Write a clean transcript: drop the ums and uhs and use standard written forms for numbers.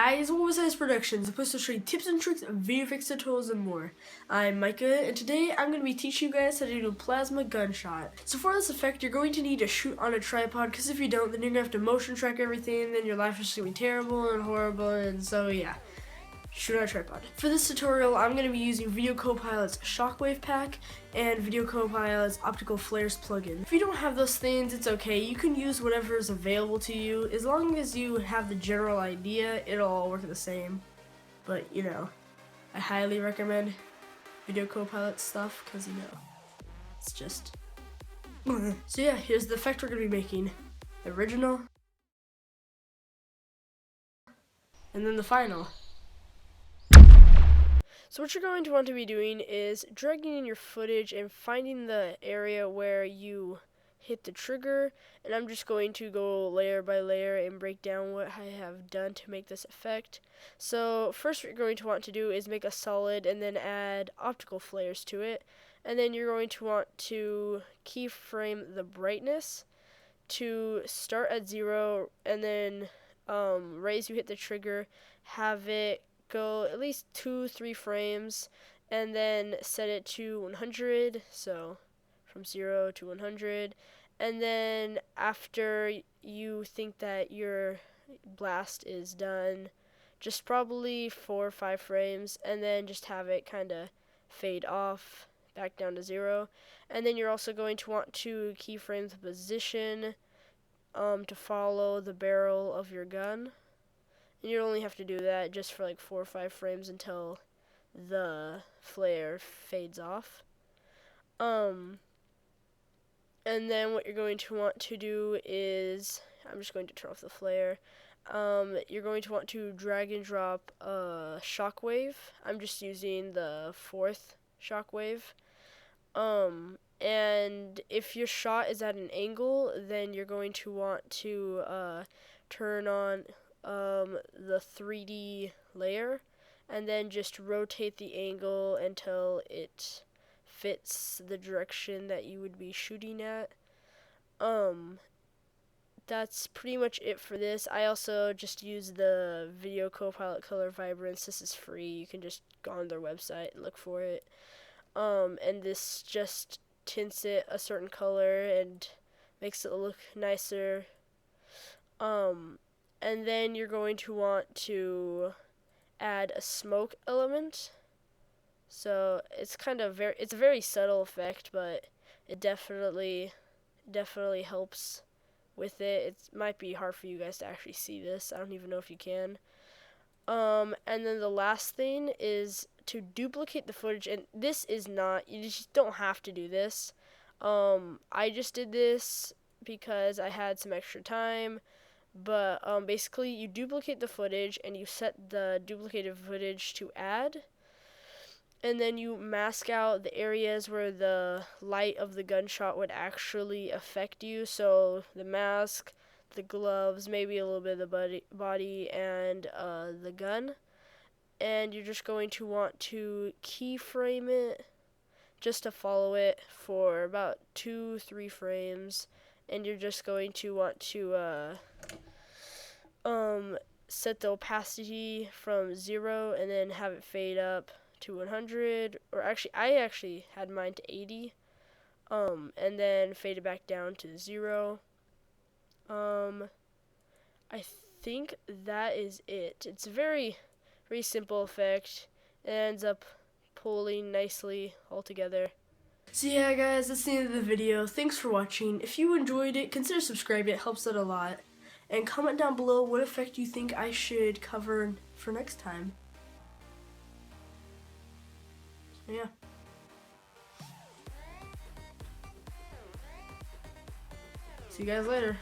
guys, welcome to SidiceProductions, a place to show you tips and tricks, video effects tutorials, and more. I'm Micah, and today I'm going to be teaching you guys how to do plasma gunshot. So for this effect, you're going to need to shoot on a tripod, because if you don't, then you're going to have to motion track everything, and then your life is just going to be terrible and horrible, and so yeah. Shoot on a tripod. For this tutorial, I'm going to be using Video Copilot's Shockwave Pack and Video Copilot's Optical Flares plugin. If you don't have those things, it's okay. You can use whatever is available to you. As long as you have the general idea, it'll all work the same. But, you know, I highly recommend Video Copilot stuff because, you know, it's just... So yeah, here's the effect we're going to be making. The original. And then the final. So what you're going to want to be doing is dragging in your footage and finding the area where you hit the trigger, and I'm just going to go layer by layer and break down what I have done to make this effect. So first what you're going to want to do is make a solid and then add optical flares to it, and then you're going to want to keyframe the brightness to start at 0, and then right as you hit the trigger, have it go at least 2-3 frames, and then set it to 100, so from 0 to 100, and then after you think that your blast is done, just probably 4 or 5 frames, and then just have it kind of fade off back down to 0, and then you're also going to want to keyframe the position to follow the barrel of your gun. And you only have to do that just for like 4 or 5 frames until the flare fades off. And then what you're going to want to do is, I'm just going to turn off the flare. You're going to want to drag and drop a shockwave. I'm just using the 4th shockwave. And if your shot is at an angle, then you're going to want to turn on the 3D layer, and then just rotate the angle until it fits the direction that you would be shooting at. That's pretty much it for this. I also just use the Video Copilot Color Vibrance. This is free. You can just go on their website and look for it. And this just tints it a certain color and makes it look nicer. And then you're going to want to add a smoke element. So it's kind of it's a very subtle effect, but it definitely helps with it. It might be hard for you guys to actually see this. I don't even know if you can. And then the last thing is to duplicate the footage, and this is not, you just don't have to do this. I just did this because I had some extra time. But basically, you duplicate the footage and you set the duplicated footage to add, and then you mask out the areas where the light of the gunshot would actually affect you. So the mask, the gloves, maybe a little bit of the body, and the gun. And you're just going to want to keyframe it just to follow it for about 2-3 frames, and you're just going to want to set the opacity from 0 and then have it fade up to 100, or actually I had mine to 80, and then fade it back down to 0. I think that is it. It's a very simple effect. It ends up pulling nicely all together. So yeah guys, that's the end of the video. Thanks for watching. If you enjoyed it, consider subscribing. It helps out a lot. And comment down below what effect you think I should cover for next time. So yeah. See you guys later.